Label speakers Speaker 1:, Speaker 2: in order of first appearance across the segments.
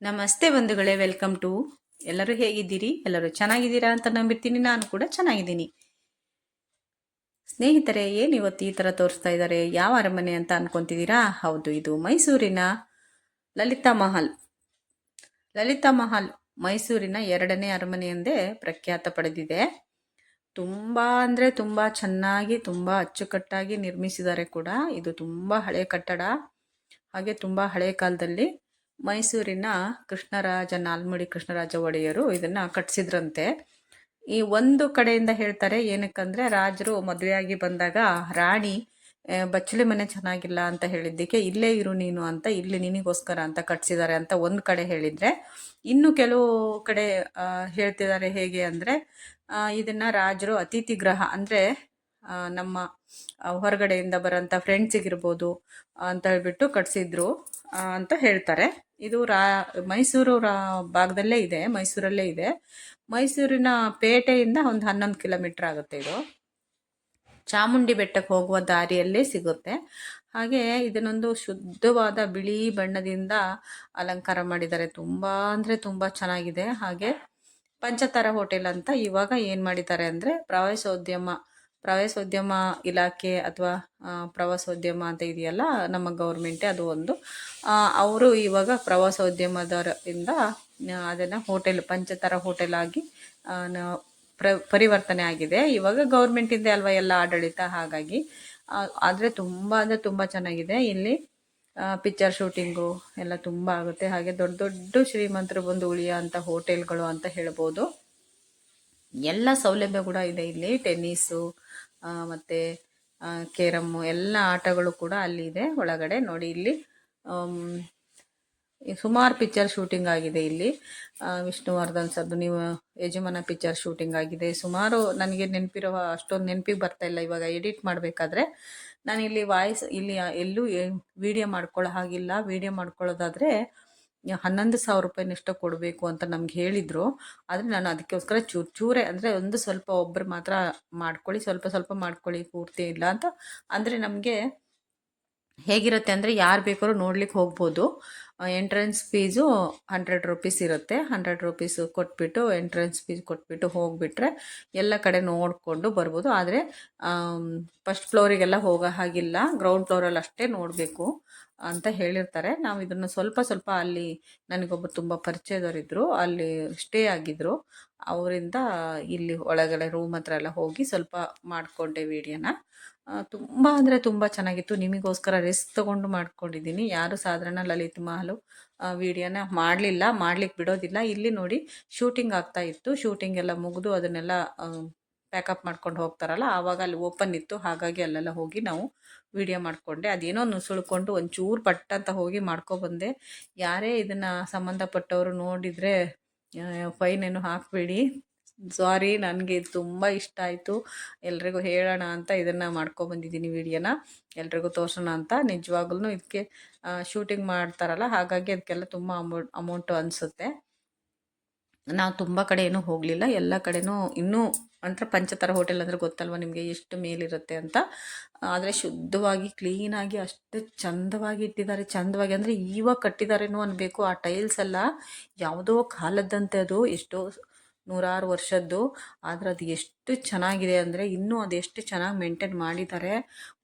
Speaker 1: ನಮಸ್ತೆ ಬಂಧುಗಳೇ, welcome to. ಎಲ್ಲರೂ ಹೇಗಿದ್ದೀರಿ? ಎಲ್ಲರೂ ಚೆನ್ನಾಗಿದ್ದೀರಾ ಅಂತ ನಂಬಿರ್ತೀನಿ. ನಾನು ಕೂಡ ಚೆನ್ನಾಗಿದ್ದೀನಿ. ಸ್ನೇಹಿತರೆ, ಏನು ಇವತ್ತು ಈ ಥರ ತೋರಿಸ್ತಾ ಇದ್ದಾರೆ? ಯಾವ ಅರಮನೆ ಅಂತ ಅನ್ಕೊಂತಿದ್ದೀರಾ? ಹೌದು, ಇದು ಮೈಸೂರಿನ ಲಲಿತಾ ಮಹಲ್. ಲಲಿತಾ ಮಹಲ್ ಮೈಸೂರಿನ 2ನೇ ಅರಮನೆ ಎಂದೇ ಪ್ರಖ್ಯಾತ ಪಡೆದಿದೆ. ತುಂಬ ಅಂದರೆ ತುಂಬ ಚೆನ್ನಾಗಿ, ತುಂಬ ಅಚ್ಚುಕಟ್ಟಾಗಿ ನಿರ್ಮಿಸಿದ್ದಾರೆ ಕೂಡ. ಇದು ತುಂಬ ಹಳೆ ಕಟ್ಟಡ. ಹಾಗೆ ತುಂಬ ಹಳೆ ಕಾಲದಲ್ಲಿ ಮೈಸೂರಿನ ನಾಲ್ಮುಡಿ ಕೃಷ್ಣರಾಜ ಒಡೆಯರು ಇದನ್ನು ಕಟ್ಟಿಸಿದ್ರಂತೆ. ಈ ಒಂದು ಕಡೆಯಿಂದ ಹೇಳ್ತಾರೆ, ಏನಕ್ಕಂದರೆ ರಾಜರು ಮದುವೆಯಾಗಿ ಬಂದಾಗ ರಾಣಿ ಬಚ್ಚಲು ಮನೆ ಚೆನ್ನಾಗಿಲ್ಲ ಅಂತ ಹೇಳಿದ್ದಕ್ಕೆ ಇಲ್ಲೇ ಇರು ನೀನು ಅಂತ, ಇಲ್ಲಿ ನಿನಗೋಸ್ಕರ ಅಂತ ಕಟ್ಸಿದ್ದಾರೆ ಅಂತ ಒಂದು ಕಡೆ ಹೇಳಿದರೆ, ಇನ್ನು ಕೆಲವು ಕಡೆ ಹೇಳ್ತಿದ್ದಾರೆ ಹೇಗೆ ಅಂದರೆ, ಇದನ್ನು ರಾಜರು ಅತಿಥಿ ಗೃಹ ಅಂದರೆ ನಮ್ಮ ಹೊರಗಡೆಯಿಂದ ಬರೋಂಥ ಫ್ರೆಂಡ್ಸಿಗಿರ್ಬೋದು ಅಂತ ಹೇಳ್ಬಿಟ್ಟು ಕಟ್ಸಿದ್ರು ಅಂತ ಹೇಳ್ತಾರೆ. ಇದು ಮೈಸೂರು ಭಾಗದಲ್ಲೇ ಇದೆ, ಮೈಸೂರಲ್ಲೇ ಇದೆ. ಮೈಸೂರಿನ ಪೇಟೆಯಿಂದ ಒಂದು 11 ಕಿಲೋಮೀಟರ್ ಆಗುತ್ತೆ. ಇದು ಚಾಮುಂಡಿ ಬೆಟ್ಟಕ್ಕೆ ಹೋಗುವ ದಾರಿಯಲ್ಲೇ ಸಿಗುತ್ತೆ. ಹಾಗೆ ಇದನ್ನೊಂದು ಶುದ್ಧವಾದ ಬಿಳಿ ಬಣ್ಣದಿಂದ ಅಲಂಕಾರ ಮಾಡಿದ್ದಾರೆ. ತುಂಬ ಅಂದರೆ ತುಂಬ ಚೆನ್ನಾಗಿದೆ. ಹಾಗೆ ಪಂಚತಾರ ಹೋಟೆಲ್ ಅಂತ ಇವಾಗ ಏನು ಮಾಡಿದ್ದಾರೆ ಅಂದರೆ, ಪ್ರವಾಸೋದ್ಯಮ ಇಲಾಖೆ ಅಥವಾ ಪ್ರವಾಸೋದ್ಯಮ ಅಂತ ಇದೆಯಲ್ಲ ನಮ್ಮ ಗೌರ್ಮೆಂಟೇ, ಅದು ಒಂದು ಅವರು ಇವಾಗ ಪ್ರವಾಸೋದ್ಯಮದರಿಂದ ಅದನ್ನು ಪಂಚತಾರ ಹೋಟೆಲ್ ಆಗಿ ಪರಿವರ್ತನೆ ಆಗಿದೆ. ಇವಾಗ ಗೌರ್ಮೆಂಟಿಂದ ಅಲ್ವಾ ಎಲ್ಲ ಆಡಳಿತ, ಹಾಗಾಗಿ ಆದರೆ ತುಂಬ ಅಂದರೆ ತುಂಬ ಚೆನ್ನಾಗಿದೆ. ಇಲ್ಲಿ ಪಿಕ್ಚರ್ ಶೂಟಿಂಗು ಎಲ್ಲ ತುಂಬ ಆಗುತ್ತೆ. ಹಾಗೆ ದೊಡ್ಡ ದೊಡ್ಡ ಶ್ರೀಮಂತರು ಬಂದು ಉಳಿಯೋ ಅಂಥ ಹೋಟೆಲ್ಗಳು ಅಂತ ಹೇಳ್ಬೋದು. ಎಲ್ಲ ಸೌಲಭ್ಯ ಕೂಡ ಇದೆ ಇಲ್ಲಿ. ಟೆನ್ನಿಸು ಮತ್ತು ಕೇರಮ್ಮು ಎಲ್ಲ ಆಟಗಳು ಕೂಡ ಅಲ್ಲಿ ಇದೆ ಒಳಗಡೆ. ನೋಡಿ, ಇಲ್ಲಿ ಸುಮಾರು ಪಿಕ್ಚರ್ ಶೂಟಿಂಗ್ ಆಗಿದೆ. ಇಲ್ಲಿ ವಿಷ್ಣುವರ್ಧನ್ ಸರ್ದು ನೀವು ಯಜಮಾನ ಪಿಕ್ಚರ್ ಶೂಟಿಂಗ್ ಆಗಿದೆ. ಸುಮಾರು ನನಗೆ ನೆನಪಿರುವ ಅಷ್ಟೊಂದು ನೆನಪಿಗೆ ಬರ್ತಾ ಇಲ್ಲ ಇವಾಗ ಎಡಿಟ್ ಮಾಡಬೇಕಾದ್ರೆ. ನಾನು ಇಲ್ಲಿ ಇಲ್ಲಿ ಎಲ್ಲೂ ವಿಡಿಯೋ ಮಾಡ್ಕೊಳ್ಳೋ ಹಾಗಿಲ್ಲ. ವಿಡಿಯೋ ಮಾಡ್ಕೊಳ್ಳೋದಾದರೆ 11,000 ರೂಪಾಯಿನಷ್ಟು ಕೊಡಬೇಕು ಅಂತ ನಮ್ಗೆ ಹೇಳಿದರು. ಆದರೆ ನಾನು ಅದಕ್ಕೋಸ್ಕರ ಚೂರೇ ಅಂದರೆ ಒಂದು ಸ್ವಲ್ಪ ಒಬ್ಬರು ಮಾತ್ರ ಮಾಡ್ಕೊಳ್ಳಿ, ಸ್ವಲ್ಪ ಸ್ವಲ್ಪ ಮಾಡ್ಕೊಳ್ಳಿ, ಪೂರ್ತಿ ಇಲ್ಲ ಅಂತ. ಅಂದರೆ ನಮಗೆ ಹೇಗಿರುತ್ತೆ ಅಂದರೆ, ಯಾರು ಬೇಕಾದ್ರೂ ನೋಡ್ಲಿಕ್ಕೆ ಹೋಗ್ಬೋದು. ಎಂಟ್ರೆನ್ಸ್ ಫೀಸು 100 ರೂಪೀಸ್ ಇರುತ್ತೆ. 100 ರೂಪೀಸ್ ಕೊಟ್ಬಿಟ್ಟು ಎಂಟ್ರೆನ್ಸ್ ಫೀಸ್ ಕೊಟ್ಬಿಟ್ಟು ಹೋಗಿಬಿಟ್ರೆ ಎಲ್ಲ ಕಡೆ ನೋಡಿಕೊಂಡು ಬರ್ಬೋದು. ಆದರೆ ಫಸ್ಟ್ ಫ್ಲೋರಿಗೆಲ್ಲ ಹೋಗೋ ಹಾಗಿಲ್ಲ, ಗ್ರೌಂಡ್ ಫ್ಲೋರಲ್ಲಿ ಅಷ್ಟೇ ನೋಡಬೇಕು ಅಂತ ಹೇಳಿರ್ತಾರೆ. ನಾವು ಇದನ್ನು ಸ್ವಲ್ಪ ಸ್ವಲ್ಪ ಅಲ್ಲಿ ನನಗೊಬ್ಬರು ತುಂಬ ಪರಿಚಯದವರಿದ್ದರು, ಅಲ್ಲಿ ಸ್ಟೇ ಆಗಿದ್ದರು. ಅವರಿಂದ ಇಲ್ಲಿ ಒಳಗಡೆ ರೂಮ್ ಹತ್ರ ಎಲ್ಲ ಹೋಗಿ ಸ್ವಲ್ಪ ಮಾಡಿಕೊಂಡೆ ವೀಡಿಯೋನ. ತುಂಬ ಅಂದರೆ ತುಂಬ ಚೆನ್ನಾಗಿತ್ತು. ನಿಮಗೋಸ್ಕರ ರಿಸ್ಕ್ ತೊಗೊಂಡು ಮಾಡ್ಕೊಂಡಿದ್ದೀನಿ. ಯಾರು ಸಾಧಾರಣ ಲಲಿತ್ ಮಹಲು ವೀಡಿಯೋನ ಮಾಡ್ಲಿಕ್ಕೆ ಬಿಡೋದಿಲ್ಲ. ಇಲ್ಲಿ ನೋಡಿ, ಶೂಟಿಂಗ್ ಆಗ್ತಾ ಇತ್ತು. ಶೂಟಿಂಗ್ ಎಲ್ಲ ಮುಗಿದು ಅದನ್ನೆಲ್ಲ ಪ್ಯಾಕಪ್ ಮಾಡ್ಕೊಂಡು ಹೋಗ್ತಾರಲ್ಲ, ಆವಾಗ ಅಲ್ಲಿ ಓಪನ್ ಇತ್ತು. ಹಾಗಾಗಿ ಅಲ್ಲೆಲ್ಲ ಹೋಗಿ ನಾವು ವಿಡಿಯೋ ಮಾಡಿಕೊಂಡೆ. ಅದೇನೋ ನುಸುಳ್ಕೊಂಡು ಒಂಚೂರು ಪಟ್ಟ ಅಂತ ಹೋಗಿ ಮಾಡ್ಕೊಬಂದೆ. ಯಾರೇ ಇದನ್ನು ಸಂಬಂಧಪಟ್ಟವರು ನೋಡಿದರೆ ಫೈನ್ ಏನು ಹಾಕಬೇಡಿ. ಸಾರಿ, ನನಗೆ ಇದು ತುಂಬ ಇಷ್ಟ ಆಯಿತು. ಎಲ್ರಿಗೂ ಹೇಳೋಣ ಅಂತ ಇದನ್ನು ಮಾಡ್ಕೊಬಂದಿದ್ದೀನಿ ವೀಡಿಯೋನ, ಎಲ್ರಿಗೂ ತೋರಿಸೋಣ ಅಂತ. ನಿಜವಾಗ್ಲೂ ಇದಕ್ಕೆ ಶೂಟಿಂಗ್ ಮಾಡ್ತಾರಲ್ಲ, ಹಾಗಾಗಿ ಅದಕ್ಕೆಲ್ಲ ತುಂಬ ಅಮೌಂಟು ಅನಿಸುತ್ತೆ. ನಾವು ತುಂಬ ಕಡೆ ಏನೂ ಹೋಗಲಿಲ್ಲ, ಎಲ್ಲ ಕಡೆನೂ ಇನ್ನೂ ಅಂದರೆ ಪಂಚತಾರ ಹೋಟೆಲ್ ಅಂದರೆ ಗೊತ್ತಲ್ವ ನಿಮಗೆ ಎಷ್ಟು ಮೇಲಿರುತ್ತೆ ಅಂತ. ಆದರೆ ಶುದ್ಧವಾಗಿ ಕ್ಲೀನಾಗಿ ಅಷ್ಟು ಚಂದವಾಗಿ ಇಟ್ಟಿದ್ದಾರೆ. ಚಂದವಾಗಿ ಅಂದರೆ ಇವಾಗ ಕಟ್ಟಿದಾರೇನೋ ಅನ್ಬೇಕು. ಆ ಟೈಲ್ಸ್ ಎಲ್ಲ ಯಾವುದೋ ಕಾಲದ್ದಂತೆ, ಅದು ಎಷ್ಟೋ ನೂರಾರು ವರ್ಷದ್ದು. ಆದರೆ ಅದು ಎಷ್ಟು ಚೆನ್ನಾಗಿದೆ ಅಂದರೆ, ಇನ್ನೂ ಅದೆಷ್ಟು ಚೆನ್ನಾಗಿ ಮೇಂಟೈನ್ ಮಾಡಿದ್ದಾರೆ.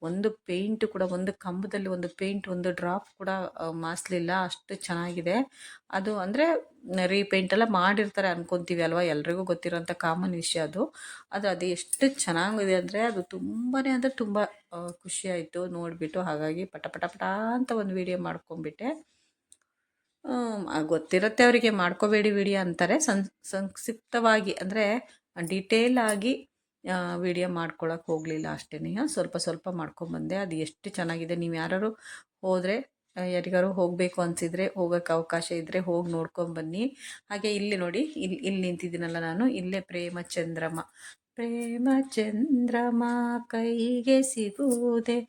Speaker 1: ಒಂದು ಪೇಂಟ್ ಕೂಡ, ಒಂದು ಕಂಬದಲ್ಲಿ ಒಂದು ಪೇಂಟ್ ಒಂದು ಡ್ರಾಪ್ ಕೂಡ ಮಾಸ್ಲಿಲ್ಲ, ಅಷ್ಟು ಚೆನ್ನಾಗಿದೆ. ಅದು ಅಂದರೆ ರೀಪೇಂಟ್ ಎಲ್ಲ ಮಾಡಿರ್ತಾರೆ ಅನ್ಕೊತೀವಿ ಅಲ್ವಾ, ಎಲ್ರಿಗೂ ಗೊತ್ತಿರೋಂಥ ಕಾಮನ್ ವಿಷಯ ಅದು. ಅದು ಎಷ್ಟು ಚೆನ್ನಾಗಿದೆ ಅಂದರೆ, ಅದು ತುಂಬಾ ಅಂದರೆ ತುಂಬ ಖುಷಿಯಾಯಿತು ನೋಡಿಬಿಟ್ಟು. ಹಾಗಾಗಿ ಪಟ ಪಟ ಪಟ ಅಂತ ಒಂದು ವಿಡಿಯೋ ಮಾಡ್ಕೊಂಬಿಟ್ಟೆ. ಗೊತ್ತಿರುತ್ತೆ ಅವರಿಗೆ, ಮಾಡ್ಕೋಬೇಡಿ ವಿಡಿಯೋ ಅಂತಾರೆ. ಸಂಕ್ಷಿಪ್ತವಾಗಿ ಅಂದರೆ ಡೀಟೇಲ್ ಆಗಿ ವಿಡಿಯೋ ಮಾಡ್ಕೊಳಕ್ಕೆ ಹೋಗಲಿಲ್ಲ ಅಷ್ಟೇ. ಸ್ವಲ್ಪ ಸ್ವಲ್ಪ ಮಾಡ್ಕೊಂಬಂದೆ. ಅದು ಎಷ್ಟು ಚೆನ್ನಾಗಿದೆ. ನೀವು ಯಾರು ಹೋದರೆ, ಯಾರಿಗಾರು ಹೋಗಬೇಕು ಅನಿಸಿದರೆ, ಹೋಗೋಕ್ಕೆ ಅವಕಾಶ ಇದ್ದರೆ ಹೋಗಿ ನೋಡ್ಕೊಂಬನ್ನಿ. ಹಾಗೆ ಇಲ್ಲಿ ನೋಡಿ, ಇಲ್ಲಿ ನಿಂತಿದ್ದೀನಲ್ಲ ನಾನು, ಇಲ್ಲೇ ಪ್ರೇಮ ಚಂದ್ರಮ ಕೈಗೆ ಸಿಗುವುದೇ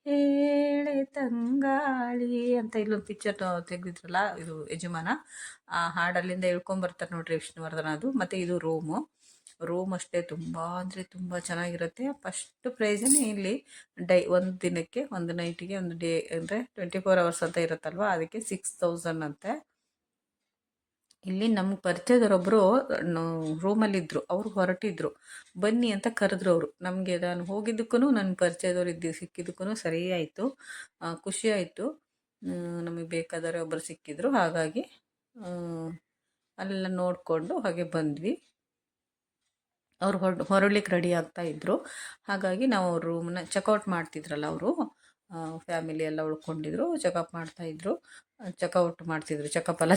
Speaker 1: ಹೇಳೆ ತಂಗಾಳಿ ಅಂತ ಇಲ್ಲೊಂದು ಪಿಕ್ಚರ್ ತೆಗೆದಿದ್ರಲ್ಲ, ಇದು ಯಜಮಾನ, ಆ ಹಾಡಲ್ಲಿಂದ ಹೇಳ್ಕೊಂಬರ್ತಾರೆ ನೋಡ್ರಿ ವಿಷ್ಣುವರ್ಧನ. ಅದು ಮತ್ತು ಇದು ರೂಮ್ ಅಷ್ಟೇ ತುಂಬ ಅಂದರೆ ತುಂಬ ಚೆನ್ನಾಗಿರುತ್ತೆ. ಫಸ್ಟ್ ಪ್ರೈಸೇ ಇಲ್ಲಿ ಒಂದು ದಿನಕ್ಕೆ, ಒಂದು ನೈಟಿಗೆ, ಒಂದು ಡೇ ಅಂದರೆ 24 hours ಅಂತ ಇರುತ್ತಲ್ವ, ಅದಕ್ಕೆ 6,000 ಅಂತೆ. ಇಲ್ಲಿ ನಮ್ಗೆ ಪರಿಚಯದವರೊಬ್ಬರು ರೂಮಲ್ಲಿದ್ದರು, ಅವರು ಹೊರಟಿದ್ರು, ಬನ್ನಿ ಅಂತ ಕರೆದ್ರು ಅವರು ನಮಗೆ. ನಾನು ಹೋಗಿದ್ದಕ್ಕೂ ನನ್ನ ಪರಿಚಯದವ್ರು ಸಿಕ್ಕಿದ್ದಕ್ಕೂ ಸರಿ ಆಯಿತು, ಖುಷಿ ಆಯಿತು. ನಮಗೆ ಬೇಕಾದರೆ ಒಬ್ಬರು ಸಿಕ್ಕಿದ್ರು, ಹಾಗಾಗಿ ಅಲ್ಲೆಲ್ಲ ನೋಡಿಕೊಂಡು ಹಾಗೆ ಬಂದ್ವಿ. ಅವ್ರು ಹೊರಡ್ಲಿಕ್ಕೆ ರೆಡಿ ಆಗ್ತಾ ಇದ್ರು, ಹಾಗಾಗಿ ನಾವು ಅವ್ರ ರೂಮ್ನ ಚೆಕ್ಔಟ್ ಮಾಡ್ತಿದ್ರಲ್ಲ ಅವರು, ಫ್ಯಾಮಿಲಿ ಎಲ್ಲ ಉಳ್ಕೊಂಡಿದ್ರು, ಚೆಕ್ಔಟ್ ಮಾಡ್ತಿದ್ರು, ಚೆಕಪ್ ಅಲ್ಲ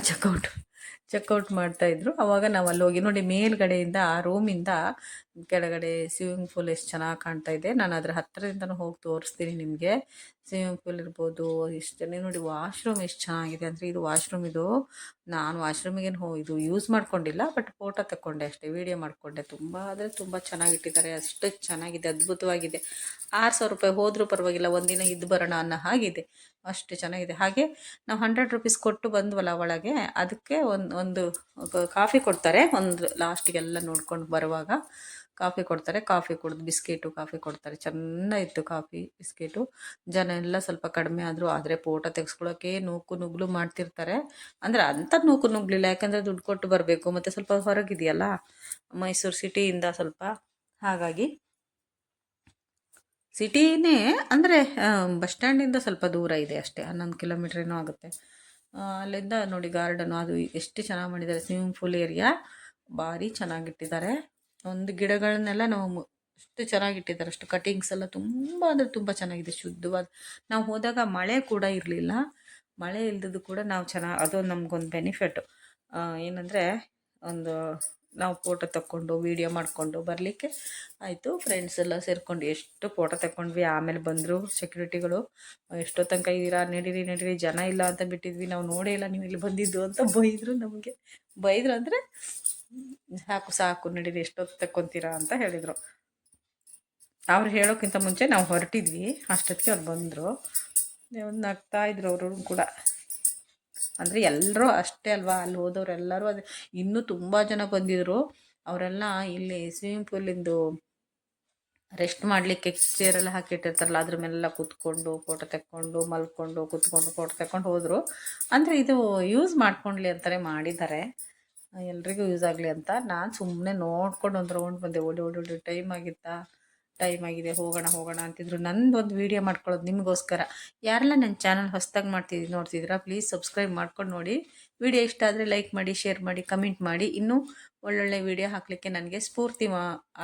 Speaker 1: ಚೆಕ್ಔಟ್ ಮಾಡ್ತಾಯಿದ್ರು. ಆವಾಗ ನಾವು ಅಲ್ಲಿ ಹೋಗಿ ನೋಡಿ, ಮೇಲ್ಗಡೆಯಿಂದ ಆ ರೂಮಿಂದ ಕೆಳಗಡೆ ಸ್ವಿಮ್ಮಿಂಗ್ ಪೂಲ್ ಎಷ್ಟು ಚೆನ್ನಾಗಿ ಕಾಣ್ತಾ ಇದೆ. ನಾನು ಅದರ ಹತ್ತಿರದಿಂದನೂ ಹೋಗಿ ತೋರಿಸ್ತೀನಿ ನಿಮಗೆ. ಸ್ವಿಮ್ಮಿಂಗ್ ಪೂಲ್ ಇರ್ಬೋದು, ಇಷ್ಟೇ ನೋಡಿ. ವಾಶ್ರೂಮ್ ಎಷ್ಟು ಚೆನ್ನಾಗಿದೆ ಅಂದರೆ, ಇದು ವಾಶ್ರೂಮ್ ಇದು. ನಾನು ವಾಶ್ರೂಮಿಗೇನು ಇದು ಯೂಸ್ ಮಾಡ್ಕೊಂಡಿಲ್ಲ, ಬಟ್ ಫೋಟೋ ತಗೊಂಡೆ ಅಷ್ಟೇ, ವೀಡಿಯೋ ಮಾಡಿಕೊಂಡೆ. ತುಂಬ ಅಂದರೆ ತುಂಬ ಚೆನ್ನಾಗಿಟ್ಟಿದ್ದಾರೆ, ಅಷ್ಟು ಚೆನ್ನಾಗಿದೆ, ಅದ್ಭುತವಾಗಿದೆ. 6,000 ರೂಪಾಯಿ ಹೋದರೂ ಪರವಾಗಿಲ್ಲ, ಒಂದಿನ ಇದ್ದು ಬರೋಣ ಅನ್ನೋ ಹಾಗಿದೆ, ಅಷ್ಟು ಚೆನ್ನಾಗಿದೆ. ಹಾಗೆ ನಾವು 100 ರೂಪೀಸ್ ಕೊಟ್ಟು ಬಂದ್ವಲ್ಲ ಒಳಗೆ, ಅದಕ್ಕೆ ಒಂದು ಕಾಫಿ ಕೊಡ್ತಾರೆ, ಒಂದು ಲಾಸ್ಟಿಗೆಲ್ಲ ನೋಡ್ಕೊಂಡು ಬರುವಾಗ ಕಾಫಿ ಕೊಡ್ತಾರೆ. ಕಾಫಿ ಕುಡಿದು ಬಿಸ್ಕೆಟು ಕಾಫಿ ಕೊಡ್ತಾರೆ. ಚೆನ್ನಾಗಿತ್ತು ಕಾಫಿ ಬಿಸ್ಕೆಟು. ಜನ ಎಲ್ಲ ಸ್ವಲ್ಪ ಕಡಿಮೆ ಆದರು, ಆದರೆ ಫೋಟೋ ತೆಗೆಸ್ಕೊಳ್ಳೋಕೆ ನೂಕು ನುಗ್ಲು ಮಾಡ್ತಿರ್ತಾರೆ. ಅಂದರೆ ಅಂಥ ನೂಕು ನುಗ್ಲಿಲ್ಲ, ಯಾಕಂದರೆ ದುಡ್ಡು ಕೊಟ್ಟು ಬರಬೇಕು, ಮತ್ತು ಸ್ವಲ್ಪ ಹೊರಗಿದೆಯಲ್ಲ ಮೈಸೂರು ಸಿಟಿಯಿಂದ ಸ್ವಲ್ಪ, ಹಾಗಾಗಿ ಸಿಟಿನೇ ಅಂದರೆ ಬಸ್ ಸ್ಟ್ಯಾಂಡಿಂದ ಸ್ವಲ್ಪ ದೂರ ಇದೆ ಅಷ್ಟೇ, 11 ಕಿಲೋಮೀಟ್ರ್ ಏನೋ ಆಗುತ್ತೆ. ಅಲ್ಲಿಂದ ನೋಡಿ ಗಾರ್ಡನು, ಅದು ಎಷ್ಟು ಚೆನ್ನಾಗಿ ಮಾಡಿದ್ದಾರೆ. ಸ್ವಿಮ್ಮಿಂಗ್ ಪೂಲ್ ಏರಿಯಾ ಭಾರಿ ಚೆನ್ನಾಗಿಟ್ಟಿದ್ದಾರೆ. ಒಂದು ಗಿಡಗಳನ್ನೆಲ್ಲ ನಾವು ಅಷ್ಟು ಚೆನ್ನಾಗಿಟ್ಟಿದ್ದಾರೆ, ಅಷ್ಟು ಕಟಿಂಗ್ಸ್ ಎಲ್ಲ ತುಂಬ ಅಂದರೆ ತುಂಬ ಚೆನ್ನಾಗಿದೆ, ಶುದ್ಧವಾದ. ನಾವು ಹೋದಾಗ ಮಳೆ ಕೂಡ ಇರಲಿಲ್ಲ, ಮಳೆ ಇಲ್ದದ್ದು ಕೂಡ ನಾವು ಅದೊಂದು ನಮಗೊಂದು ಬೆನಿಫಿಟ್ಟು. ಏನಂದರೆ ಒಂದು ನಾವು ಫೋಟೋ ತಕ್ಕೊಂಡು ವೀಡಿಯೋ ಮಾಡಿಕೊಂಡು ಬರಲಿಕ್ಕೆ ಆಯಿತು. ಫ್ರೆಂಡ್ಸ್ ಎಲ್ಲ ಸೇರಿಕೊಂಡು ಎಷ್ಟು ಫೋಟೋ ತಗೊಂಡ್ವಿ. ಆಮೇಲೆ ಬಂದರು ಸೆಕ್ಯೂರಿಟಿಗಳು, ಎಷ್ಟೋ ತನಕ ಇದ್ದೀರಾ, ನಡೀರಿ ಜನ ಇಲ್ಲ ಅಂತ ಬಿಟ್ಟಿದ್ವಿ, ನಾವು ನೋಡೇ ಇಲ್ಲ ನೀವು ಇಲ್ಲಿ ಬಂದಿದ್ದು ಅಂತ ಬೈದರು ನಮಗೆ. ಬೈದರು ಅಂದರೆ ಸಾಕು ನಡೀರಿ, ಎಷ್ಟೊತ್ತು ತಕ್ಕೊತೀರಾ ಅಂತ ಹೇಳಿದರು. ಅವ್ರು ಹೇಳೋಕ್ಕಿಂತ ಮುಂಚೆ ನಾವು ಹೊರಟಿದ್ವಿ, ಅಷ್ಟೊತ್ತಿಗೆ ಅವ್ರು ಬಂದರು. ಒಂದು ನಗ್ತಾಯಿದ್ರು ಅವರು ಕೂಡ. ಅಂದರೆ ಎಲ್ಲರೂ ಅಷ್ಟೇ ಅಲ್ವಾ, ಅಲ್ಲಿ ಹೋದವ್ರು ಎಲ್ಲರೂ ಅದೇ. ಇನ್ನೂ ತುಂಬ ಜನ ಬಂದಿದ್ದರು, ಅವರೆಲ್ಲ ಇಲ್ಲಿ ಸ್ವಿಮ್ಮಿಂಗ್ ಪೂಲಿಂದು ರೆಸ್ಟ್ ಮಾಡಲಿಕ್ಕೆ ಚೇರೆಲ್ಲ ಹಾಕಿಟ್ಟಿರ್ತಾರಲ್ಲ, ಅದ್ರ ಮೇಲೆಲ್ಲ ಕೂತ್ಕೊಂಡು ಫೋಟೋ ತೆಕ್ಕೊಂಡು ಮಲ್ಕೊಂಡು ಕೂತ್ಕೊಂಡು ಫೋಟೋ ತೆಕ್ಕೊಂಡು ಹೋದರು. ಅಂದರೆ ಇದು ಯೂಸ್ ಮಾಡ್ಕೊಳ್ಳಿ ಅಂತಾರೆ ಮಾಡಿದ್ದಾರೆ, ಎಲ್ರಿಗೂ ಯೂಸ್ ಆಗಲಿ ಅಂತ. ನಾನು ಸುಮ್ಮನೆ ನೋಡ್ಕೊಂಡು ಒಂದು ರೌಂಡ್ ಬಂದೆ. ಓಡಿ ಟೈಮ್ ಆಗಿದೆ, ಹೋಗೋಣ ಅಂತಿದ್ರು. ನಂದೊಂದು ವೀಡಿಯೋ ಮಾಡ್ಕೊಳ್ಳೋದು ನಿಮಗೋಸ್ಕರ. ಯಾರೆಲ್ಲ ನನ್ನ ಚಾನಲ್ ಹೊಸ್ದಾಗಿ ನೋಡ್ತಿದ್ದೀರಾ, ಪ್ಲೀಸ್ ಸಬ್ಸ್ಕ್ರೈಬ್ ಮಾಡ್ಕೊಂಡು ನೋಡಿ. ವಿಡಿಯೋ ಇಷ್ಟ ಆದರೆ ಲೈಕ್ ಮಾಡಿ, ಶೇರ್ ಮಾಡಿ, ಕಮೆಂಟ್ ಮಾಡಿ. ಇನ್ನೂ ಒಳ್ಳೊಳ್ಳೆ ವೀಡಿಯೋ ಹಾಕಲಿಕ್ಕೆ ನನಗೆ ಸ್ಫೂರ್ತಿ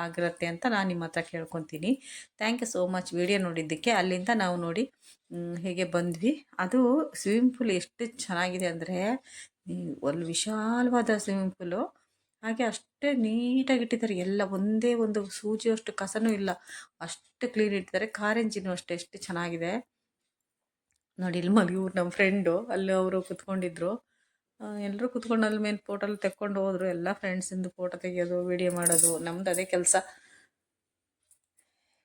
Speaker 1: ಆಗಿರುತ್ತೆ ಅಂತ ನಾನು ನಿಮ್ಮ ಹತ್ರ ಕೇಳ್ಕೊತೀನಿ. Thank you so much video ನೋಡಿದ್ದಕ್ಕೆ. ಅಲ್ಲಿಂದ ನಾವು ನೋಡಿ ಹೀಗೆ ಬಂದ್ವಿ. ಅದು ಸ್ವಿಮ್ಮಿಂಗ್ ಪೂಲ್ ಎಷ್ಟು ಚೆನ್ನಾಗಿದೆ ಅಂದರೆ, ಒಂದು ವಿಶಾಲವಾದ ಸ್ವಿಮ್ಮಿಂಗ್ ಪೂಲು, ಹಾಗೆ ಅಷ್ಟೇ ನೀಟಾಗಿ ಇಟ್ಟಿದ್ದಾರೆ. ಎಲ್ಲ ಒಂದೇ ಒಂದು ಸೂಜಿಯಷ್ಟು ಕಸನೂ ಇಲ್ಲ, ಅಷ್ಟು ಕ್ಲೀನ್ ಇಟ್ಟಿದ್ದಾರೆ. ಕಾರ್ ಎಂಜಿನು ಅಷ್ಟೇ ಎಷ್ಟು ಚೆನ್ನಾಗಿದೆ ನೋಡಿ. ಇಲ್ಲಿ ಇವ್ರು ನಮ್ಮ ಫ್ರೆಂಡು, ಅಲ್ಲಿ ಅವರು ಕುತ್ಕೊಂಡಿದ್ರು, ಎಲ್ಲರೂ ಕುತ್ಕೊಂಡು ಅಲ್ಲಿ ಮೇಲೆ ಫೋಟೋಲ್ಲಿ ತೆಕ್ಕೊಂಡು ಹೋದರು. ಎಲ್ಲ ಫ್ರೆಂಡ್ಸಿಂದು ಫೋಟೋ ತೆಗಿಯೋದು, ವೀಡಿಯೋ ಮಾಡೋದು, ನಮ್ದು ಅದೇ ಕೆಲಸ.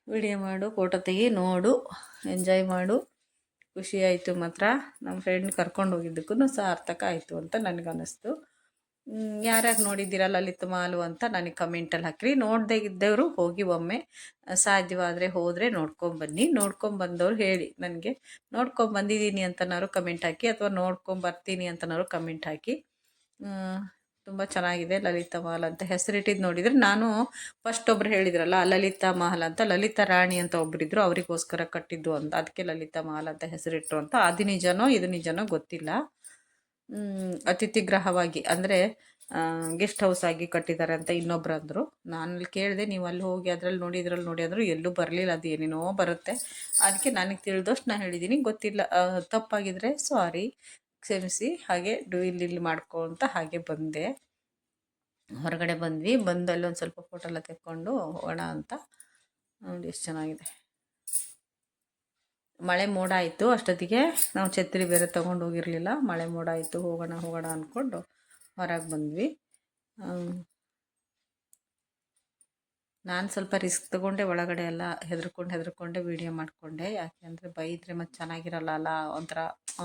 Speaker 1: ವೀಡಿಯೋ ಮಾಡು, ಫೋಟೋ ತೆಗಿ, ನೋಡು, ಎಂಜಾಯ್ ಮಾಡು. ಖುಷಿ ಆಯಿತು ಮಾತ್ರ. ನಮ್ಮ ಫ್ರೆಂಡ್ ಕರ್ಕೊಂಡು ಹೋಗಿದ್ದಕ್ಕೂ ಸಾರ್ಥಕ ಆಯಿತು ಅಂತ ನನಗನ್ನಿಸ್ತು. ಯಾರ್ಯಾರು ನೋಡಿದ್ದೀರಾ ಲಲಿತ ಮಾಲು ಅಂತ ನನಗೆ ಕಮೆಂಟಲ್ಲಿ ಹಾಕಿರಿ. ನೋಡದೇ ಇದ್ದವರು ಹೋಗಿ ಒಮ್ಮೆ ಸಾಧ್ಯವಾದರೆ ಹೋದರೆ ನೋಡ್ಕೊಂಬನ್ನಿ. ನೋಡ್ಕೊಂಬಂದವ್ರು ಹೇಳಿ ನನಗೆ, ನೋಡ್ಕೊಂಬಂದಿದ್ದೀನಿ ಅಂತನಾದ್ರು ಕಮೆಂಟ್ ಹಾಕಿ, ಅಥವಾ ನೋಡ್ಕೊಂಬರ್ತೀನಿ ಅಂತನಾದ್ರು ಕಮೆಂಟ್ ಹಾಕಿ. ತುಂಬ ಚೆನ್ನಾಗಿದೆ. ಲಲಿತಾ ಮಹಲ್ ಅಂತ ಹೆಸರಿಟ್ಟಿದ್ದು ನೋಡಿದರೆ, ನಾನು ಫಸ್ಟ್ ಒಬ್ರು ಹೇಳಿದ್ರಲ್ಲ ಲಲಿತಾ ಮಹಲ್ ಅಂತ, ಲಲಿತಾ ರಾಣಿ ಅಂತ ಒಬ್ಬರಿದ್ರು, ಅವರಿಗೋಸ್ಕರ ಕಟ್ಟಿದ್ದು ಅಂತ, ಅದಕ್ಕೆ ಲಲಿತಾ ಮಹಲ್ ಅಂತ ಹೆಸರಿಟ್ಟರು ಅಂತ. ಅದು ನಿಜನೋ ಇದು ನಿಜನೋ ಗೊತ್ತಿಲ್ಲ. ಅತಿಥಿ ಗೃಹವಾಗಿ ಅಂದರೆ ಗೆಸ್ಟ್ ಹೌಸ್ ಆಗಿ ಕಟ್ಟಿದ್ದಾರೆ ಅಂತ ಇನ್ನೊಬ್ರು ಅಂದರು. ನಾನು ಅಲ್ಲಿ ಕೇಳಿದೆ, ನೀವು ಅಲ್ಲಿ ಹೋಗಿ ಅದರಲ್ಲಿ ನೋಡಿ ಇದರಲ್ಲಿ ನೋಡಿ ಅಂದರು, ಎಲ್ಲೂ ಬರಲಿಲ್ಲ. ಅದು ಏನೇನೋ ಬರುತ್ತೆ, ಅದಕ್ಕೆ ನನಗೆ ತಿಳಿದಷ್ಟು ನಾನು ಹೇಳಿದ್ದೀನಿ. ಗೊತ್ತಿಲ್ಲ, ತಪ್ಪಾಗಿದ್ದರೆ ಸಾರಿ, ಕ್ಷಮಿಸಿ. ಹಾಗೆ ಇಲ್ಲಿ ಮಾಡ್ಕೊಂತ ಹಾಗೆ ಬಂದೆ, ಹೊರಗಡೆ ಬಂದ್ವಿ. ಬಂದು ಅಲ್ಲೊಂದು ಸ್ವಲ್ಪ ಫೋಟೋ ಎಲ್ಲ ತೆಕ್ಕೊಂಡು ಹೋಗೋಣ ಅಂತ. ನೋಡಿ ಎಷ್ಟು ಚೆನ್ನಾಗಿದೆ. ಮಳೆ ಮೋಡ ಆಯಿತು ಅಷ್ಟೊತ್ತಿಗೆ, ನಾವು ಛತ್ರಿ ಬೇರೆ ತೊಗೊಂಡು ಹೋಗಿರಲಿಲ್ಲ. ಮಳೆ ಮೋಡ ಆಯಿತು, ಹೋಗೋಣ ಅಂದ್ಕೊಂಡು ಹೊರಗೆ ಬಂದ್ವಿ. ನಾನು ಸ್ವಲ್ಪ ರಿಸ್ಕ್ ತೊಗೊಂಡೆ, ಒಳಗಡೆ ಎಲ್ಲ ಹೆದರ್ಕೊಂಡೆ ವೀಡಿಯೋ ಮಾಡಿಕೊಂಡೆ. ಯಾಕೆ ಅಂದರೆ ಬೈದರೆ ಮತ್ತು ಚೆನ್ನಾಗಿರಲ್ಲ ಅಲ್ಲ,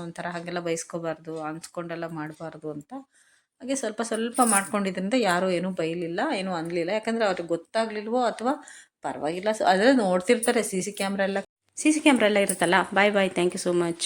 Speaker 1: ಒಂಥರ ಹಾಗೆಲ್ಲ ಬೈಸ್ಕೋಬಾರ್ದು, ಅನ್ಸ್ಕೊಂಡೆಲ್ಲ ಮಾಡಬಾರ್ದು ಅಂತ. ಹಾಗೆ ಸ್ವಲ್ಪ ಮಾಡ್ಕೊಂಡಿದ್ದರಿಂದ ಯಾರೂ ಏನೂ ಬೈಲಿಲ್ಲ, ಏನೂ ಅನ್ನಲಿಲ್ಲ. ಯಾಕಂದರೆ ಅವ್ರಿಗೆ ಗೊತ್ತಾಗಲಿಲ್ವೋ ಅಥವಾ ಪರವಾಗಿಲ್ಲ, ಅದೆಲ್ಲ ನೋಡ್ತಿರ್ತಾರೆ. ಸಿ ಸಿ ಕ್ಯಾಮ್ರಾ ಎಲ್ಲ ಇರುತ್ತಲ್ಲ. ಬಾಯ್, ಥ್ಯಾಂಕ್ ಯು ಸೋ ಮಚ್.